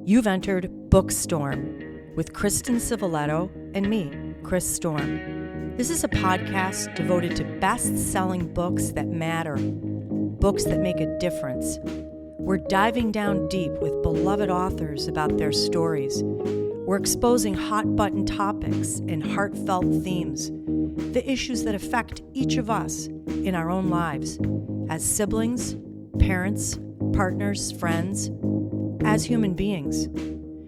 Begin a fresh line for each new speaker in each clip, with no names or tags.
You've entered BOOKSTORM with Kristen Civiletto and me, Chris Storm. This is a podcast devoted to best-selling books that matter, books that make a difference. We're diving down deep with beloved authors about their stories. We're exposing hot-button topics and heartfelt themes, the issues that affect each of us in our own lives, as siblings, parents, partners, friends, as human beings.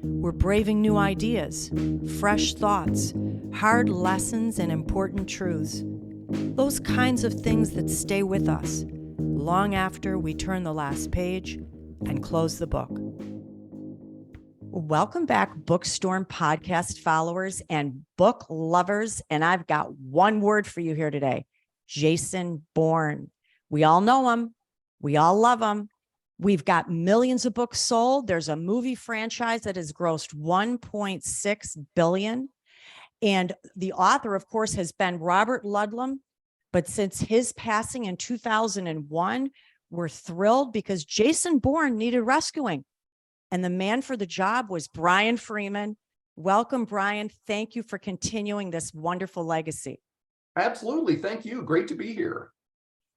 We're braving new ideas, fresh thoughts, hard lessons, and important truths. Those kinds of things that stay with us long after we turn the last page and close the book. Welcome back, Bookstorm podcast followers and book lovers. And I've got one word for you here today: Jason Bourne. We all know him. We all love him. We've got millions of books sold. There's a movie franchise that has grossed $1.6 billion. And the author, of course, has been Robert Ludlum. But since his passing in 2001, we're thrilled because Jason Bourne needed rescuing. And the man for the job was Brian Freeman. Welcome, Brian. Thank you for continuing this wonderful legacy.
Absolutely. Thank you. Great to be here.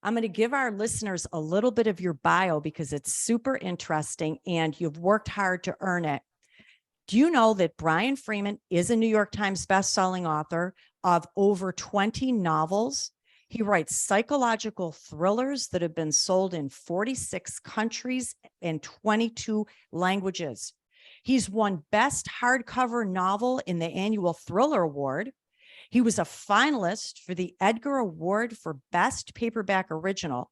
I'm going to give our listeners a little bit of your bio because it's super interesting and you've worked hard to earn it. Do you know that Brian Freeman is a New York Times bestselling author of over 20 novels? He writes psychological thrillers that have been sold in 46 countries and 22 languages. He's won Best Hardcover Novel in the annual Thriller Award. He was a finalist for the Edgar Award for Best Paperback Original.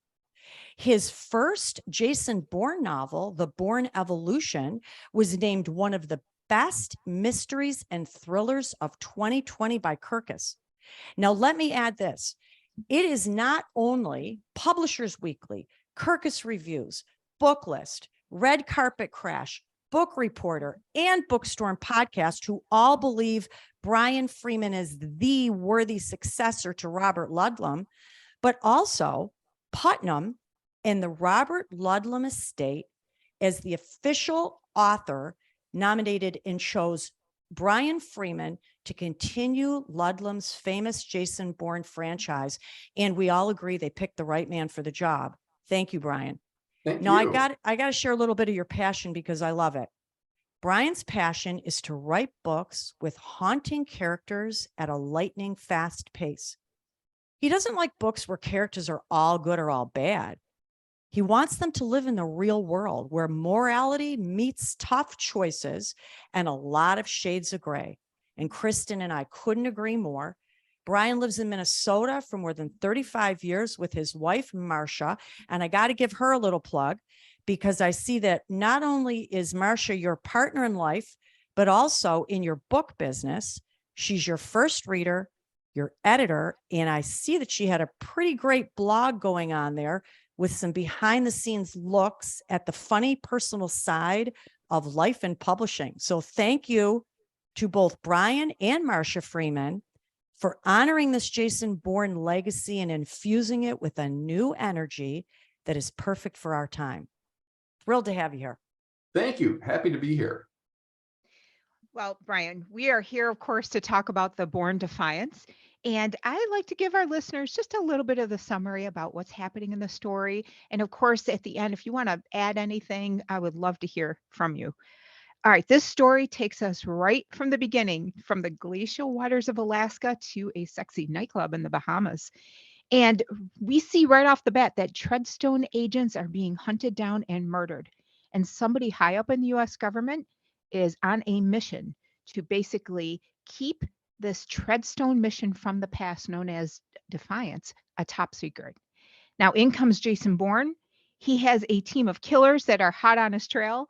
His first Jason Bourne novel, The Bourne Evolution, was named one of the best mysteries and thrillers of 2020 by Kirkus. Now, let me add this. It is not only Publishers Weekly, Kirkus Reviews, Booklist, Red Carpet Crash, Book Reporter, and Bookstorm podcast who all believe Brian Freeman is the worthy successor to Robert Ludlum, but also Putnam and the Robert Ludlum estate as the official author nominated and chose Brian Freeman to continue Ludlum's famous Jason Bourne franchise. And we all agree they picked the right man for the job. Thank you, Brian.
Thank
Now,
you.
I got to share a little bit of your passion because I love it. Brian's passion is to write books with haunting characters at a lightning fast pace. He doesn't like books where characters are all good or all bad. He wants them to live in the real world where morality meets tough choices and a lot of shades of gray. And Kristen and I couldn't agree more. Brian lives in Minnesota for more than 35 years with his wife, Marcia. And I got to give her a little plug because I see that not only is Marcia your partner in life, but also in your book business. She's your first reader, your editor. And I see that she had a pretty great blog going on there with some behind the scenes looks at the funny personal side of life and publishing. So thank you to both Brian and Marcia Freeman for honoring this Jason Bourne legacy and infusing it with a new energy that is perfect for our time. Thrilled to have you here.
Thank you. Happy to be here.
Well, Brian, we are here, of course, to talk about the Bourne Defiance. And I like to give our listeners just a little bit of the summary about what's happening in the story. And of course, at the end, if you want to add anything, I would love to hear from you. All right, this story takes us right from the beginning, from the glacial waters of Alaska to a sexy nightclub in the Bahamas. And we see right off the bat that Treadstone agents are being hunted down and murdered. And somebody high up in the US government is on a mission to basically keep this Treadstone mission from the past, known as Defiance, a top secret. Now, in comes Jason Bourne. He has a team of killers that are hot on his trail,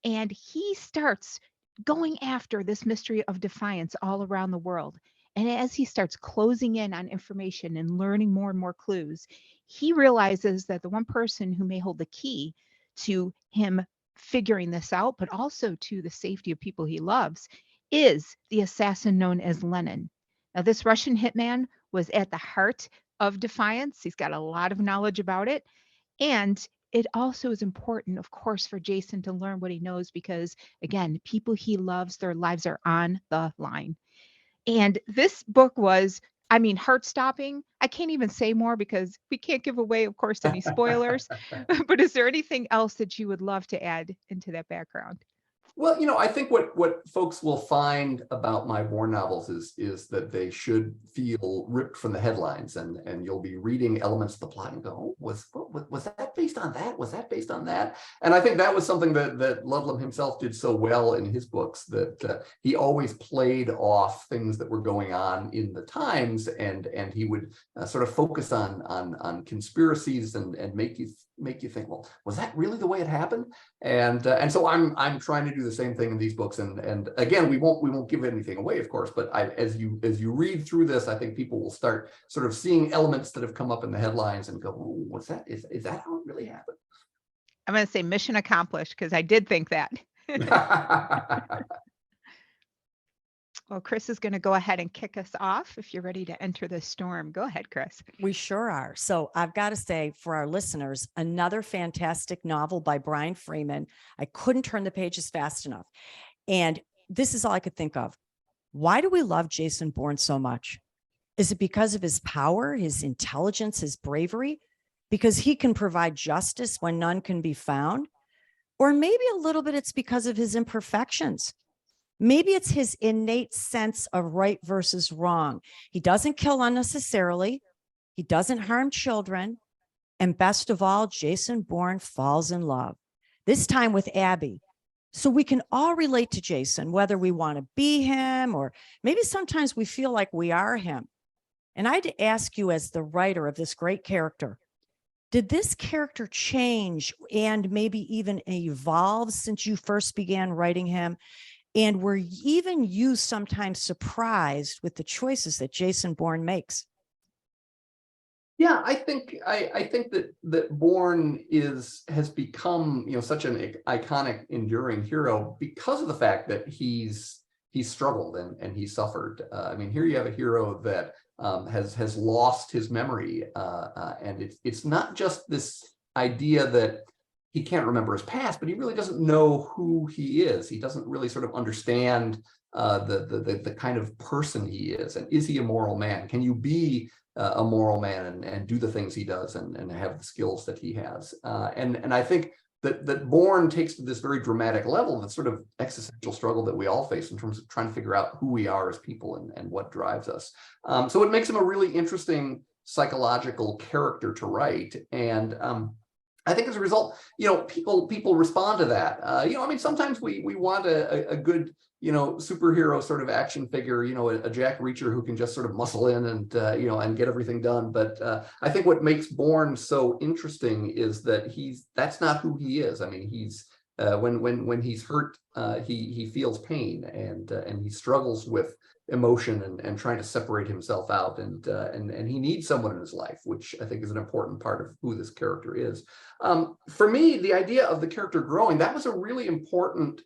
and he starts going after this mystery of Defiance all around the world. And as he starts closing in on information and learning more and more clues, he realizes that the one person who may hold the key to him figuring this out, but also to the safety of people he loves, is the assassin known as Lenin. Now, this Russian hitman was at the heart of Defiance. He's got a lot of knowledge about it. And it also is important, of course, for Jason to learn what he knows because, again, people he loves, their lives are on the line. And this book was, I mean, heart-stopping. I can't even say more because we can't give away, of course, any spoilers. But is there anything else that you would love to add into that background?
Well, I think what folks will find about my Bourne novels is that they should feel ripped from the headlines, and you'll be reading elements of the plot and go, oh, was that based on that? Was that based on that? And I think that was something that Ludlum himself did so well in his books, that he always played off things that were going on in the times, and he would sort of focus on conspiracies and make you think, well, was that really the way it happened? And so I'm trying to do the same thing in these books, and again, we won't give anything away, of course, but as you read through this, I think people will start sort of seeing elements that have come up in the headlines and go, oh, what's that? Is that how it really happened?
I'm going to say mission accomplished because I did think that. Well, Chris is going to go ahead and kick us off. If you're ready to enter the storm, go ahead, Chris.
We sure are. So I've got to say, for our listeners, another fantastic novel by Brian Freeman. I couldn't turn the pages fast enough. And this is all I could think of. Why do we love Jason Bourne so much? Is it because of his power, his intelligence, his bravery? Because he can provide justice when none can be found? Or maybe a little bit it's because of his imperfections. Maybe it's his innate sense of right versus wrong. He doesn't kill unnecessarily. He doesn't harm children. And best of all, Jason Bourne falls in love, this time with Abby. So we can all relate to Jason, whether we want to be him or maybe sometimes we feel like we are him. And I'd ask you, as the writer of this great character, did this character change and maybe even evolve since you first began writing him? And were even you sometimes surprised with the choices that Jason Bourne makes?
Yeah, I think that Bourne has become such an iconic, enduring hero because of the fact that he's struggled and he suffered. I mean, here you have a hero that has lost his memory, and it's not just this idea that he can't remember his past, but he really doesn't know who he is. He doesn't really sort of understand the kind of person he is. And is he a moral man? Can you be a moral man and do the things he does and have the skills that he has? And I think that Bourne takes to this very dramatic level, the sort of existential struggle that we all face in terms of trying to figure out who we are as people and what drives us. So it makes him a really interesting psychological character to write. And I think as a result, people respond to that. I mean, sometimes we want a good, superhero sort of action figure, a Jack Reacher who can just sort of muscle in and get everything done. But I think what makes Bourne so interesting is that that's not who he is. I mean, he's when he's hurt, he feels pain and he struggles with emotion and trying to separate himself out, and he needs someone in his life, which I think is an important part of who this character is. For me, the idea of the character growing, that was a really important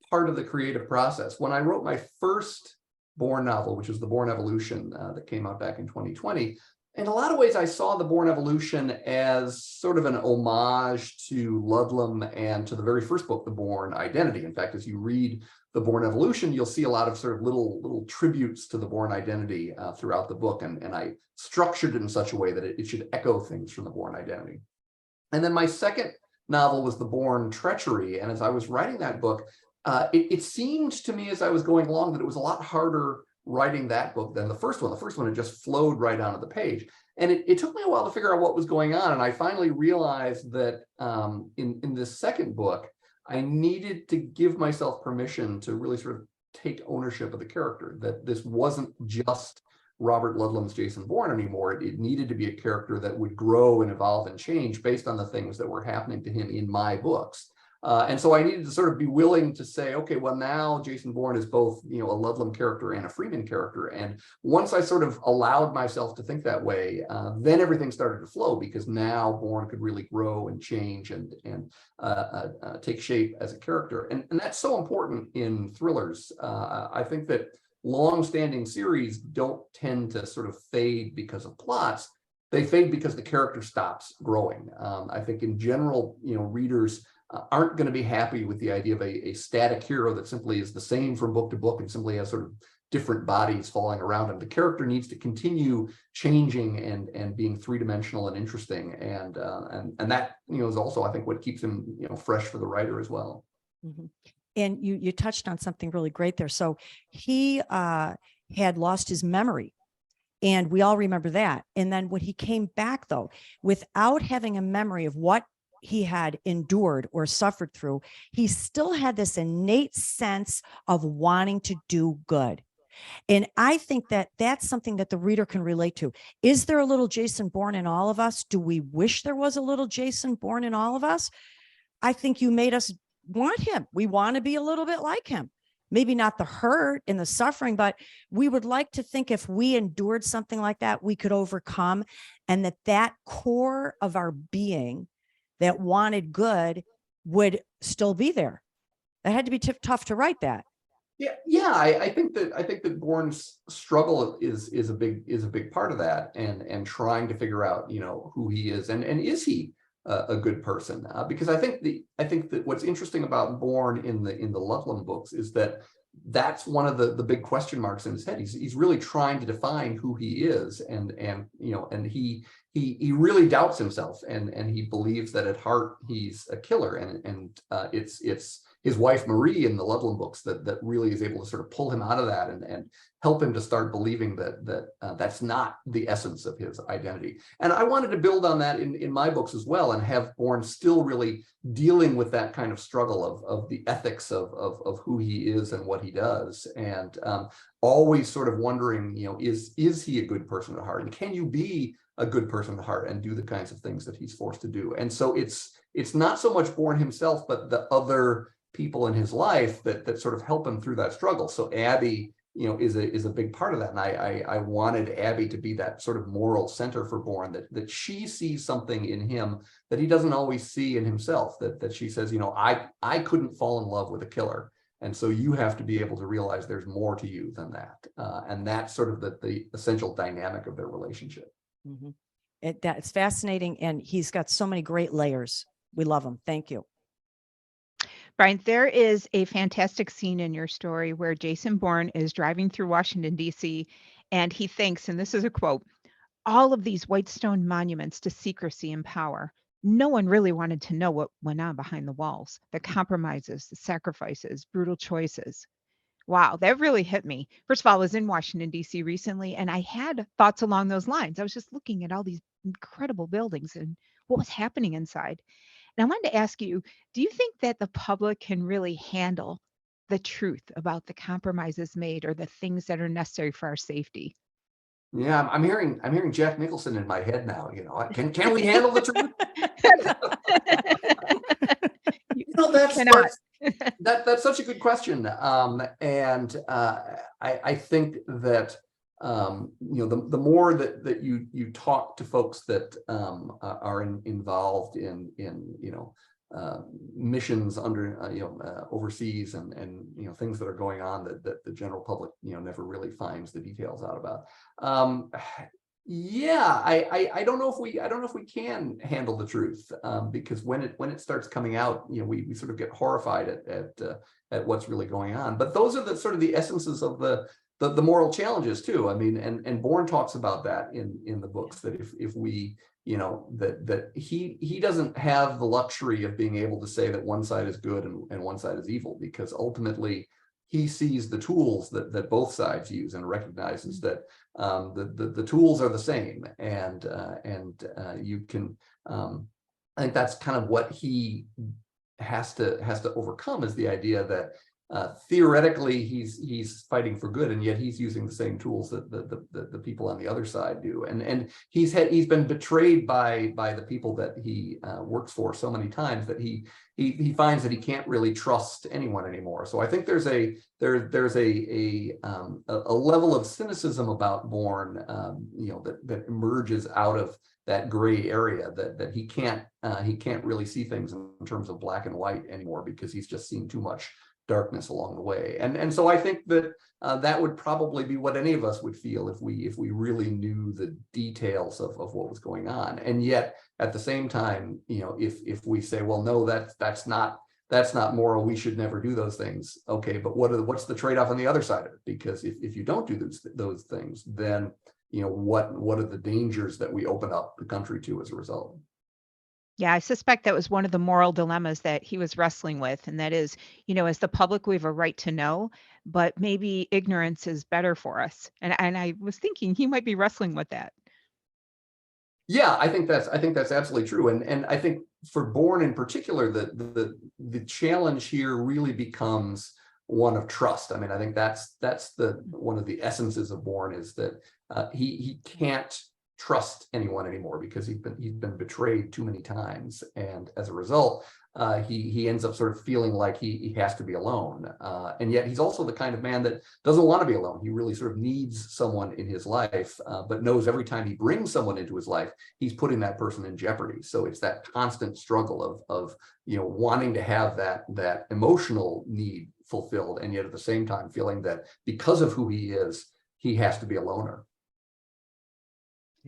part of the creative process. When I wrote my first Bourne novel, which was the Bourne Evolution, that came out back in 2020, in a lot of ways I saw the Bourne Evolution as sort of an homage to Ludlum and to the very first book, The Bourne Identity. In fact, as you read the Bourne Evolution, you'll see a lot of sort of little tributes to the Bourne Identity throughout the book, and I structured it in such a way that it should echo things from the Bourne Identity. And then my second novel was The Bourne Treachery, and as I was writing that book, it seemed to me as I was going along that it was a lot harder writing that book than the first one. The first one, it just flowed right onto the page. And it took me a while to figure out what was going on. And I finally realized that in this second book, I needed to give myself permission to really sort of take ownership of the character, that this wasn't just Robert Ludlum's Jason Bourne anymore. It needed to be a character that would grow and evolve and change based on the things that were happening to him in my books. And so I needed to sort of be willing to say, okay, well, now Jason Bourne is both, a Ludlum character and a Freeman character. And once I sort of allowed myself to think that way, then everything started to flow, because now Bourne could really grow and change and take shape as a character. And that's so important in thrillers. I think that long-standing series don't tend to sort of fade because of plots. they fade because the character stops growing. I think in general, readers aren't going to be happy with the idea of a static hero that simply is the same from book to book and simply has sort of different bodies falling around him. The character needs to continue changing and being three-dimensional and interesting, and that is also, I think, what keeps him fresh for the writer as well.
Mm-hmm. And you touched on something really great there. So he had lost his memory, and we all remember that. And then when he came back, though, without having a memory of what he had endured or suffered through, he still had this innate sense of wanting to do good. And I think that that's something that the reader can relate to. Is there a little Jason Bourne in all of us? Do we wish there was a little Jason Bourne in all of us? I think you made us want him. We want to be a little bit like him. Maybe not the hurt and the suffering, but we would like to think if we endured something like that, we could overcome, and that core of our being that wanted good would still be there. That had to be tough to write that.
Yeah. I think that Bourne's struggle is a big part of that, and trying to figure out who he is, and is he a good person? Because I think that what's interesting about Bourne in the Ludlum books is that that's one of the big question marks in his head. He's really trying to define who he is, and he really doubts himself, and he believes that at heart he's a killer, and it's his wife Marie in the Ludlum books that really is able to sort of pull him out of that and help him to start believing that that's not the essence of his identity. And I wanted to build on that in my books as well, and have Bourne still really dealing with that kind of struggle of the ethics of who he is and what he does, and always sort of wondering, is he a good person at heart, and can you be a good person at heart and do the kinds of things that he's forced to do? And so it's not so much Bourne himself, but the other people in his life that sort of help him through that struggle. So Abby, is a big part of that. And I wanted Abby to be that sort of moral center for Bourne, that she sees something in him that he doesn't always see in himself, that she says, I couldn't fall in love with a killer. And so you have to be able to realize there's more to you than that. And that's sort of the essential dynamic of their relationship.
Mm-hmm. It's fascinating. And he's got so many great layers. We love him. Thank you.
Brian, there is a fantastic scene in your story where Jason Bourne is driving through Washington, D.C., and he thinks, and this is a quote, "All of these white stone monuments to secrecy and power. No one really wanted to know what went on behind the walls, the compromises, the sacrifices, brutal choices." Wow, that really hit me. First of all, I was in Washington, D.C. recently, and I had thoughts along those lines. I was just looking at all these incredible buildings and what was happening inside. And I wanted to ask you, do you think that the public can really handle the truth about the compromises made or the things that are necessary for our safety?
Yeah, I'm hearing Jack Nicholson in my head now. Can we handle the truth? That's such a good question, and I think that the more that you talk to folks that are involved in missions under overseas and things that are going on that the general public never really finds the details out about. Yeah, I don't know if we can handle the truth, because when it starts coming out, we sort of get horrified at what's really going on. But those are the sort of the essences of the moral challenges too. I mean, and Bourne talks about that in the books, that if we that he doesn't have the luxury of being able to say that one side is good and one side is evil, because ultimately he sees the tools that both sides use and recognizes that the tools are the same, and you can I think that's kind of what he has to overcome, is the idea that theoretically he's fighting for good, and yet he's using the same tools that the people on the other side do, and he's been betrayed by the people that he works for so many times that he finds that he can't really trust anyone anymore. So I think there's a level of cynicism about Bourne, that emerges out of that gray area, that he can't really see things in terms of black and white anymore, because he's just seen too much darkness along the way. And so I think that that would probably be what any of us would feel if we really knew the details of what was going on. And yet at the same time, if we say, well, no, that's not moral, we should never do those things. Okay, but what's the trade-off on the other side of it? Because if you don't do those things, then what are the dangers that we open up the country to as a result?
Yeah, I suspect that was one of the moral dilemmas that he was wrestling with. And that is, as the public, we have a right to know, but maybe ignorance is better for us. And I was thinking he might be wrestling with that.
Yeah, I think that's absolutely true. And I think for Bourne in particular, the challenge here really becomes one of trust. I mean, I think that's one of the essences of Bourne is that he can't trust anyone anymore because he's been betrayed too many times, and as a result, he ends up sort of feeling like he has to be alone. And yet he's also the kind of man that doesn't want to be alone. He really sort of needs someone in his life, but knows every time he brings someone into his life, he's putting that person in jeopardy. So it's that constant struggle of wanting to have that emotional need fulfilled, and yet at the same time feeling that because of who he is, he has to be a loner.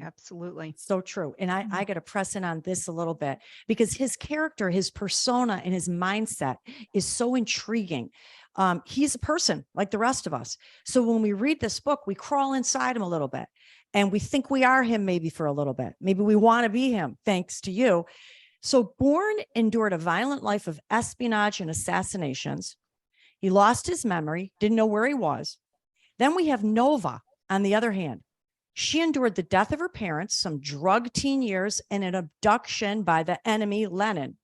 Absolutely.
So true. And I got to press in on this a little bit because his character, his persona, and his mindset is so intriguing. He's a person like the rest of us. So when we read this book, we crawl inside him a little bit and we think we are him maybe for a little bit. Maybe we want to be him, thanks to you. So Bourne endured a violent life of espionage and assassinations. He lost his memory, didn't know where he was. Then we have Nova, on the other hand. She endured the death of her parents, some drug teen years, and an abduction by the enemy, Lenin.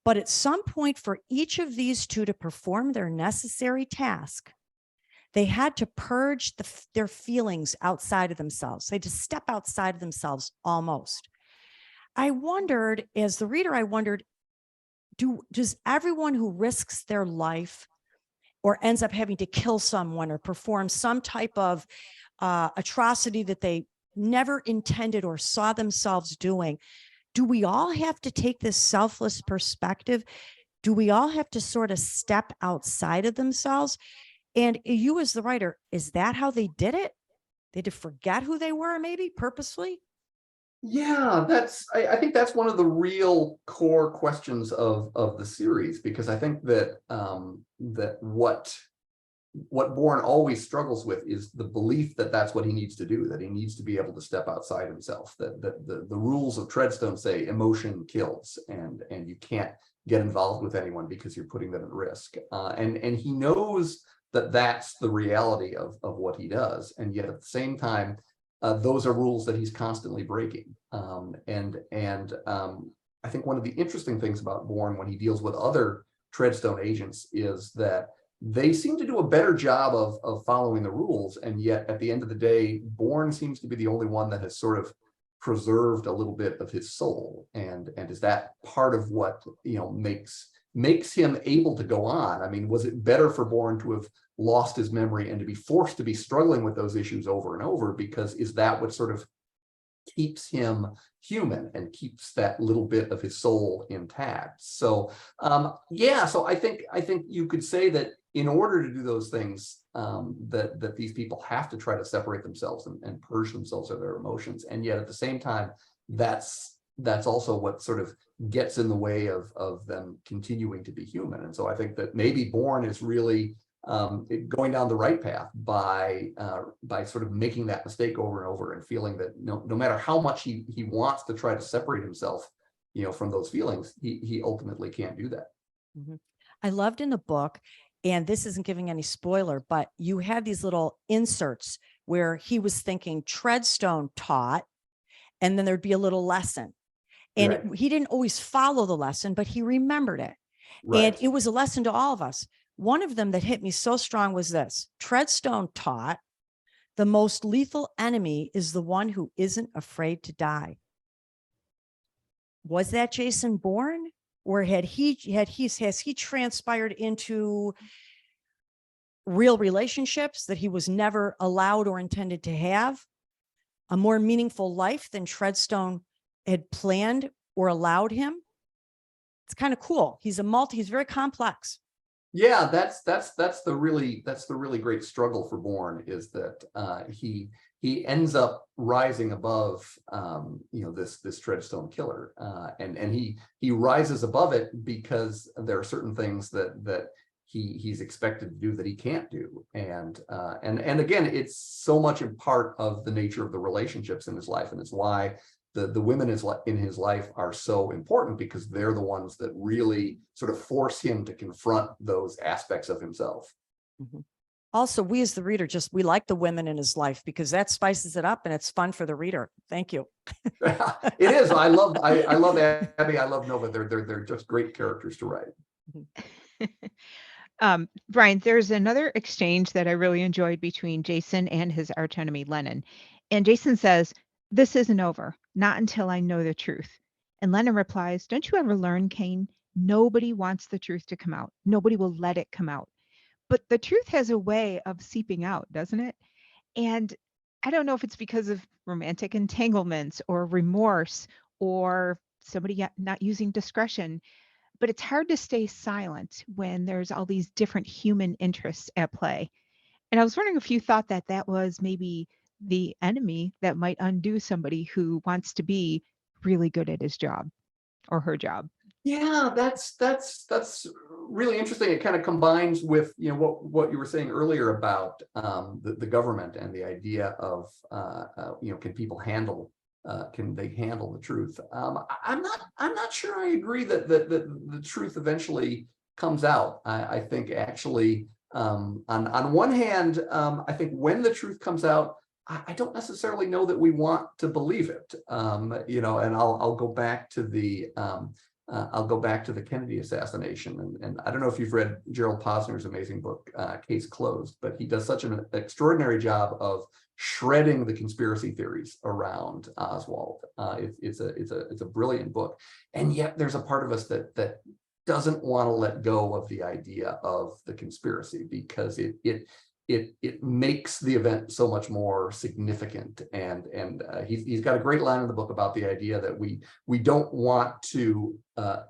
But at some point for each of these two to perform their necessary task, they had to purge their feelings outside of themselves. They had to step outside of themselves almost. I wondered, as the reader, does everyone who risks their life or ends up having to kill someone or perform some type of atrocity that they never intended or saw themselves doing, do we all have to take this selfless perspective? Do we all have to sort of step outside of themselves? And you as the writer, is that how they did it? They had to forget who they were, maybe purposely?
Yeah, I think that's one of the real core questions of the series, because I think that that what Bourne always struggles with is the belief that that's what he needs to do, that he needs to be able to step outside himself, that the rules of Treadstone say emotion kills, and you can't get involved with anyone because you're putting them at risk. And he knows that that's the reality of what he does. And yet at the same time, those are rules that he's constantly breaking. I think one of the interesting things about Bourne when he deals with other Treadstone agents is that they seem to do a better job of following the rules, and yet at the end of the day, Bourne seems to be the only one that has sort of preserved a little bit of his soul, and is that part of what makes him able to go on? I mean, was it better for Bourne to have lost his memory and to be forced to be struggling with those issues over and over? Because is that what sort of keeps him human and keeps that little bit of his soul intact? So so I think you could say that in order to do those things, that these people have to try to separate themselves and purge themselves of their emotions, and yet at the same time, that's also what sort of gets in the way of them continuing to be human. And so I think that maybe Bourne is really going down the right path by sort of making that mistake over and over, and feeling that no matter how much he wants to try to separate himself, from those feelings, he ultimately can't do that.
Mm-hmm. I loved in the book, and this isn't giving any spoiler, but you had these little inserts where he was thinking Treadstone taught, and then there'd be a little lesson. And
Right.
he didn't always follow the lesson, but he remembered it.
Right.
And it was a lesson to all of us. One of them that hit me so strong was this: Treadstone taught, the most lethal enemy is the one who isn't afraid to die. Was that Jason Bourne? Or has he transpired into real relationships that he was never allowed or intended to have? A more meaningful life than Treadstone had planned or allowed him? It's kind of cool. He's very complex.
Yeah, that's the really great struggle for Bourne, is that he ends up rising above this Treadstone killer, and he rises above it because there are certain things that he's expected to do that he can't do, and again, it's so much a part of the nature of the relationships in his life, and it's why the women in his life are so important, because they're the ones that really sort of force him to confront those aspects of himself.
Mhm. Also, we as the reader, we like the women in his life because that spices it up and it's fun for the reader. Thank you.
It is. I love Abby. I love Nova. They're just great characters to write.
Brian, there's another exchange that I really enjoyed between Jason and his archenemy Lennon. And Jason says, "This isn't over, not until I know the truth." And Lennon replies, "Don't you ever learn, Kane? Nobody wants the truth to come out. Nobody will let it come out. But the truth has a way of seeping out, doesn't it?" And I don't know if it's because of romantic entanglements or remorse or somebody not using discretion, but it's hard to stay silent when there's all these different human interests at play. And I was wondering if you thought that that was maybe the enemy that might undo somebody who wants to be really good at his job or her job.
Yeah, that's really interesting. It kind of combines with what you were saying earlier about the government and the idea of can people handle can they handle the truth? I'm not sure I agree that the truth eventually comes out. I think actually on one hand, I think when the truth comes out, I don't necessarily know that we want to believe it. And I'll go back to the Kennedy assassination. And I don't know if you've read Gerald Posner's amazing book, Case Closed, but he does such an extraordinary job of shredding the conspiracy theories around Oswald. It's a brilliant book. And yet there's a part of us that doesn't want to let go of the idea of the conspiracy, because it makes the event so much more significant. And he's got a great line in the book about the idea that we don't want to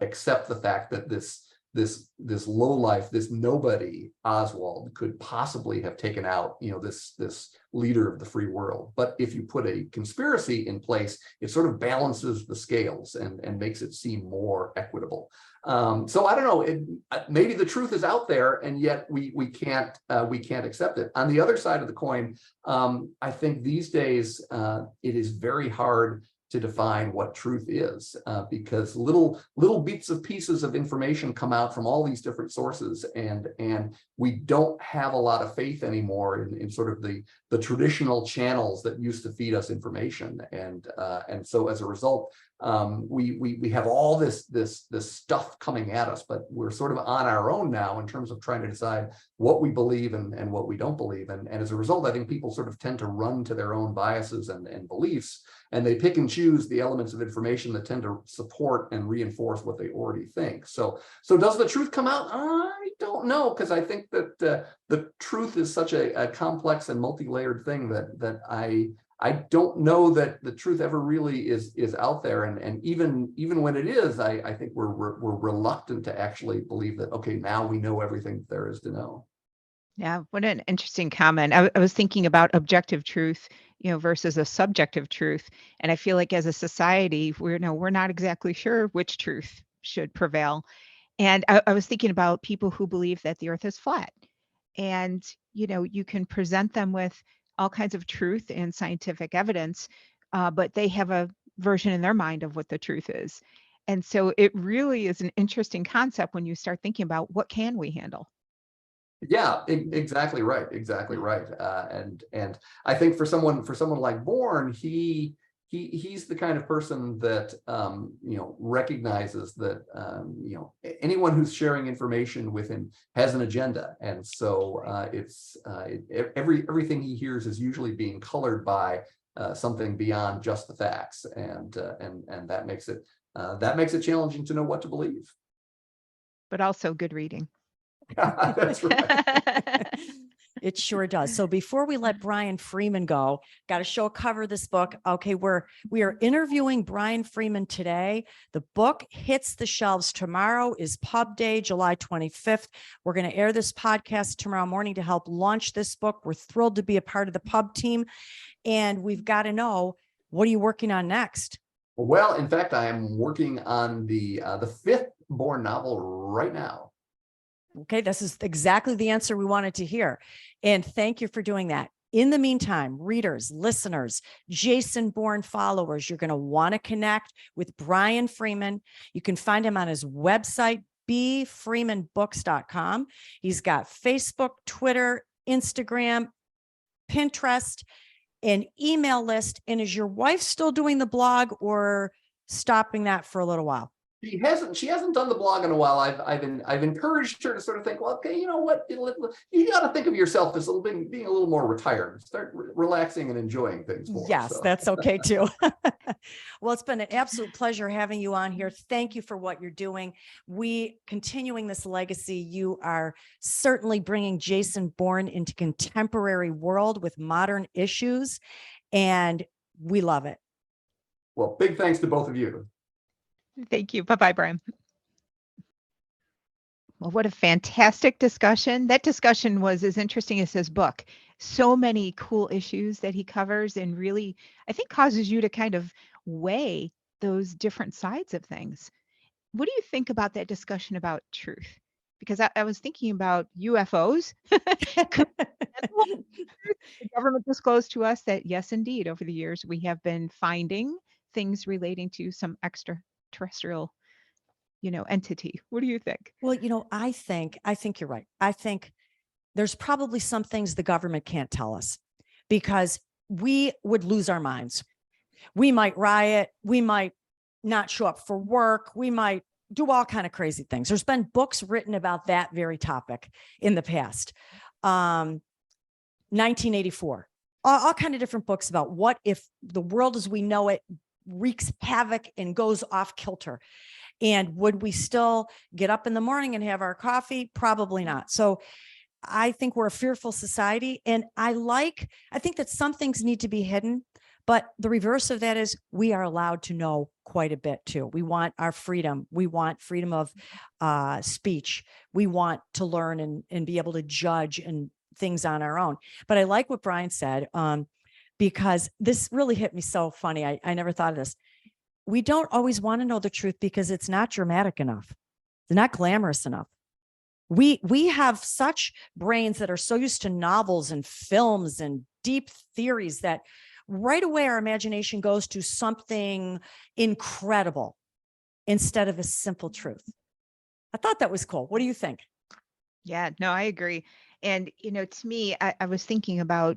accept the fact that this lowlife, this nobody Oswald could possibly have taken out, this leader of the free world. But if you put a conspiracy in place, it sort of balances the scales and makes it seem more equitable. So I don't know, maybe the truth is out there, and yet we can't accept it. On the other side of the coin, I think these days it is very hard to define what truth is, because little bits of pieces of information come out from all these different sources, and we don't have a lot of faith anymore in sort of the traditional channels that used to feed us information, and so as a result, we have all this stuff coming at us, but we're sort of on our own now in terms of trying to decide what we believe and what we don't believe, and as a result, I think people sort of tend to run to their own biases and beliefs, and they pick and choose the elements of information that tend to support and reinforce what they already think. So does the truth come out? I don't know, because I think that the truth is such a complex and multi-layered thing that I don't know that the truth ever really is out there, and even when it is, I think we're reluctant to actually believe that, okay, now we know everything there is to know.
Yeah, what an interesting comment. I was thinking about objective truth, versus a subjective truth. And I feel like as a society, we're not exactly sure which truth should prevail. And I was thinking about people who believe that the earth is flat. And, you can present them with all kinds of truth and scientific evidence, but they have a version in their mind of what the truth is. And so it really is an interesting concept when you start thinking about what can we handle.
Yeah, exactly right. And I think for someone like Bourne, he's the kind of person that recognizes that anyone who's sharing information with him has an agenda, and so everything he hears is usually being colored by something beyond just the facts, and that makes it challenging to know what to believe.
But also good reading.
That's right.
It sure does. So before we let Brian Freeman go, got to show a cover of this book. Okay, we are interviewing Brian Freeman today. The book hits the shelves tomorrow. Is Pub Day, July 25th. We're going to air this podcast tomorrow morning to help launch this book. We're thrilled to be a part of the Pub team, and we've got to know, what are you working on next?
Well, in fact, I am working on the 5th Bourne novel right now.
Okay, this is exactly the answer we wanted to hear. And thank you for doing that. In the meantime, readers, listeners, Jason Bourne followers, you're going to want to connect with Brian Freeman. You can find him on his website, bfreemanbooks.com. He's got Facebook, Twitter, Instagram, Pinterest, an email list. And is your wife still doing the blog or stopping that for a little while?
She hasn't done the blog in a while. I've encouraged her to sort of think, well, okay, you know what, you got to think of yourself as being a little more retired, start relaxing and enjoying things more.
Yes,
so.
That's okay too. Well, it's been an absolute pleasure having you on here. Thank you for what you're doing. We continuing this legacy. You are certainly bringing Jason Bourne into contemporary world with modern issues, and we love it.
Well, big thanks to both of you.
Thank you. Bye-bye, Brian. Well, what a fantastic discussion. That discussion was as interesting as his book. So many cool issues that he covers, and really, I think, causes you to kind of weigh those different sides of things. What do you think about that discussion about truth? Because I was thinking about UFOs. The government disclosed to us that, yes, indeed, over the years, we have been finding things relating to some extraterrestrial, entity. What do you think?
Well, I think you're right. I think there's probably some things the government can't tell us because we would lose our minds. We might riot. We might not show up for work. We might do all kind of crazy things. There's been books written about that very topic in the past. 1984, all kind of different books about what if the world as we know it wreaks havoc and goes off kilter. And would we still get up in the morning and have our coffee? Probably not. So I think we're a fearful society. And I think that some things need to be hidden, but the reverse of that is we are allowed to know quite a bit too. We want our freedom. We want freedom of speech. We want to learn and be able to judge and things on our own. But I like what Brian said, because this really hit me so funny. I never thought of this. We don't always want to know the truth because it's not dramatic enough. It's not glamorous enough. We have such brains that are so used to novels and films and deep theories that right away our imagination goes to something incredible instead of a simple truth. I thought that was cool. What do you think?
Yeah, no, I agree. And, to me, I was thinking about,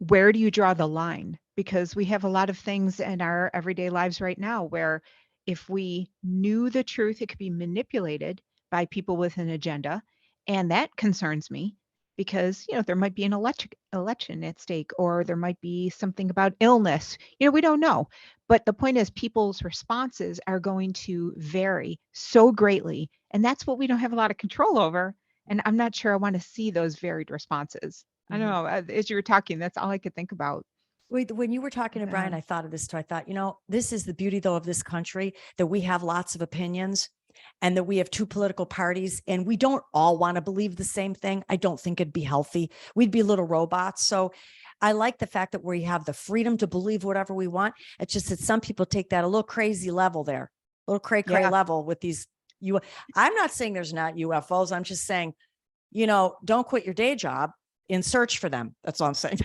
where do you draw the line? Because we have a lot of things in our everyday lives right now where if we knew the truth, it could be manipulated by people with an agenda. And that concerns me because, there might be an election at stake, or there might be something about illness. We don't know. But the point is, people's responses are going to vary so greatly. And that's what we don't have a lot of control over. And I'm not sure I want to see those varied responses. I don't know. As you were talking, that's all I could think about.
When you were talking to Brian, I thought of this too. I thought, this is the beauty though of this country, that we have lots of opinions and that we have two political parties and we don't all want to believe the same thing. I don't think it'd be healthy. We'd be little robots. So I like the fact that we have the freedom to believe whatever we want. It's just that some people take that a little crazy level there, a little cray level with these. I'm not saying there's not UFOs. I'm just saying, don't quit your day job in search for them. That's all I'm saying.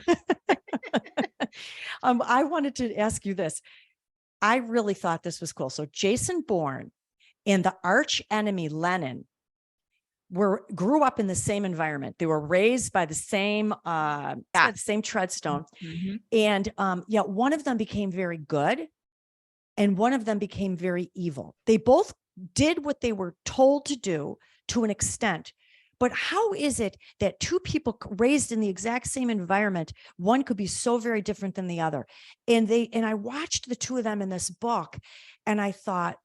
I wanted to ask you this. I really thought this was cool. So Jason Bourne and the arch enemy Lenin grew up in the same environment. They were raised by the same same treadstone.
Mm-hmm.
And one of them became very good and one of them became very evil. They both did what they were told to do to an extent. But how is it that two people raised in the exact same environment, one could be so very different than the other? And I watched the two of them in this book and I thought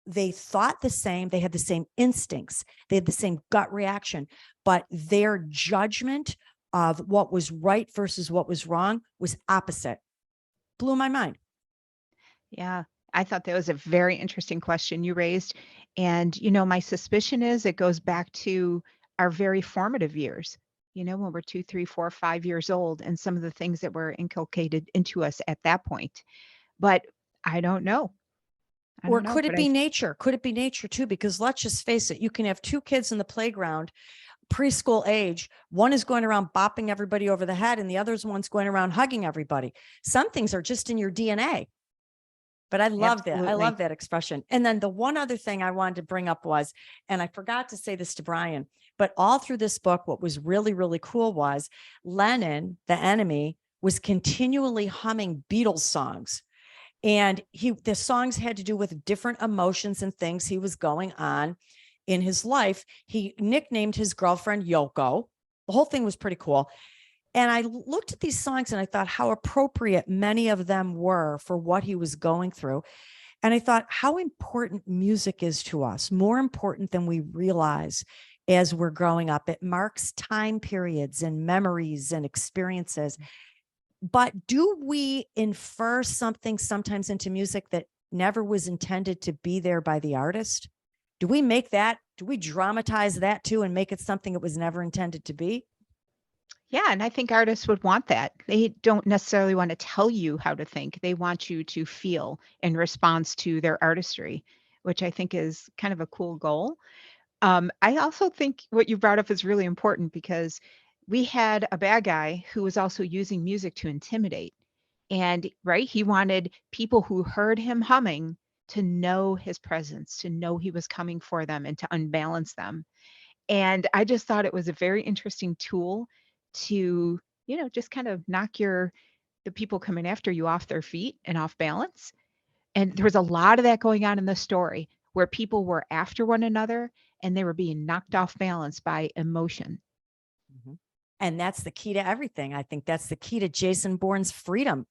they thought the same, they had the same instincts, they had the same gut reaction, but their judgment of what was right versus what was wrong was opposite. Blew my mind.
Yeah, I thought that was a very interesting question you raised. And, my suspicion is it goes back to our very formative years, when we're 2, 3, 4, 5 years old, and some of the things that were inculcated into us at that point. But I don't know. I
Or
don't know.
could it be nature? Could it be nature too? Because let's just face it, you can have two kids in the playground, preschool age. One is going around bopping everybody over the head and the other's one's going around hugging everybody. Some things are just in your DNA. But I love that. I
Absolutely.
love that expression. And then the one other thing I wanted to bring up was, and I forgot to say this to Brian, but all through this book, what was really, really cool was Lennon, the enemy, was continually humming Beatles songs. And the songs had to do with different emotions and things he was going on in his life. He nicknamed his girlfriend Yoko. The whole thing was pretty cool. And I looked at these songs and I thought how appropriate many of them were for what he was going through. And I thought how important music is to us, more important than we realize as we're growing up. It marks time periods and memories and experiences. But do we infer something sometimes into music that never was intended to be there by the artist? Do we dramatize that too and make it something it was never intended to be?
Yeah, and I think artists would want that. They don't necessarily want to tell you how to think. They want you to feel in response to their artistry, which I think is kind of a cool goal. I also think what you brought up is really important because we had a bad guy who was also using music to intimidate. And right, he wanted people who heard him humming to know his presence, to know he was coming for them and to unbalance them. And I just thought it was a very interesting tool to, just kind of knock the people coming after you off their feet and off balance. And there was a lot of that going on in the story where people were after one another and they were being knocked off balance by emotion.
Mhm. And that's the key to everything. I think that's the key to Jason Bourne's freedom.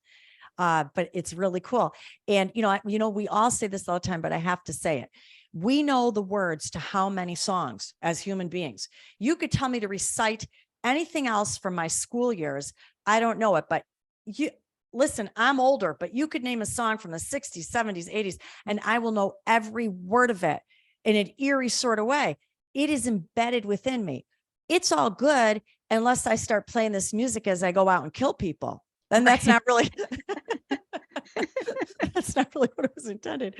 But it's really cool. And, we all say this all the time, but I have to say it. We know the words to how many songs as human beings. You could tell me to recite anything else from my school years. I don't know it, but listen, I'm older, but you could name a song from the 60s, 70s, 80s, and I will know every word of it in an eerie sort of way. It is embedded within me. It's all good unless I start playing this music as I go out and kill people. Then that's not really that's not really what it was intended.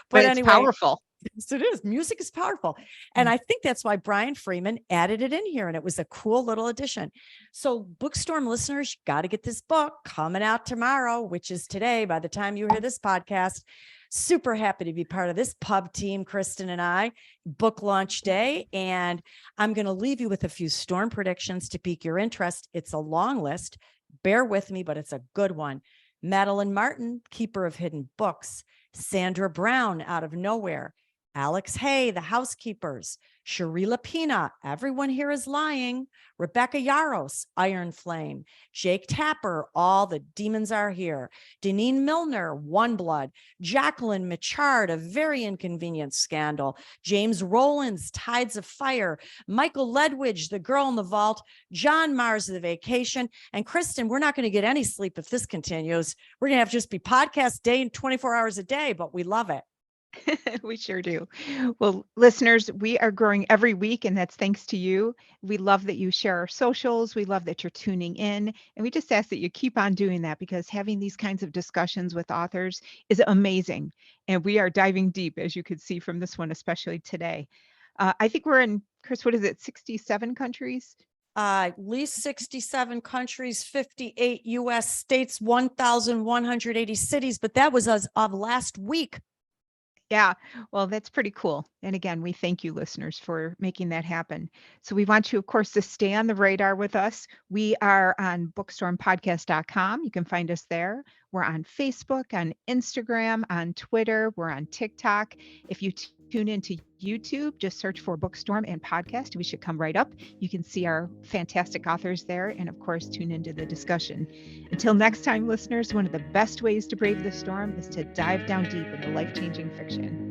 But
it's
anyway,
powerful.
yes, it is. Music is powerful. And I think that's why Brian Freeman added it in here. And it was a cool little addition. So Bookstorm listeners, you got to get this book coming out tomorrow, which is today by the time you hear this podcast. Super happy to be part of this pub team, Kristen and I, book launch day. And I'm going to leave you with a few storm predictions to pique your interest. It's a long list. Bear with me, but it's a good one. Madeline Martin, keeper of hidden books. Sandra Brown, out of nowhere. Alex Hay, the housekeepers. Cherie Lapina, everyone here is lying. Rebecca Yaros, Iron Flame. Jake Tapper, all the demons are here. Deneen Milner, One Blood. Jacqueline Michard, A Very Inconvenient Scandal. James Rowlands, Tides of Fire. Michael Ledwidge, The Girl in the Vault. John Mars, The Vacation. And Kristen, we're not going to get any sleep if this continues. We're going to have to just be podcast day and 24 hours a day, but we love it.
We sure do. Well, listeners, we are growing every week, and that's thanks to you. We love that you share our socials. We love that you're tuning in. And we just ask that you keep on doing that because having these kinds of discussions with authors is amazing. And we are diving deep, as you could see from this one, especially today. I think we're in, Chris, what is it, 67 countries?
At least 67 countries, 58 US states, 1,180 cities. But that was as of last week.
Yeah, well, that's pretty cool. And again, we thank you, listeners, for making that happen. So we want you, of course, to stay on the radar with us. We are on bookstormpodcast.com. You can find us there. We're on Facebook, on Instagram, on Twitter. We're on TikTok. If you tune into YouTube, just search for Bookstorm and podcast. We should come right up. You can see our fantastic authors there. And of course, tune into the discussion. Until next time, listeners, one of the best ways to brave the storm is to dive down deep into life-changing fiction.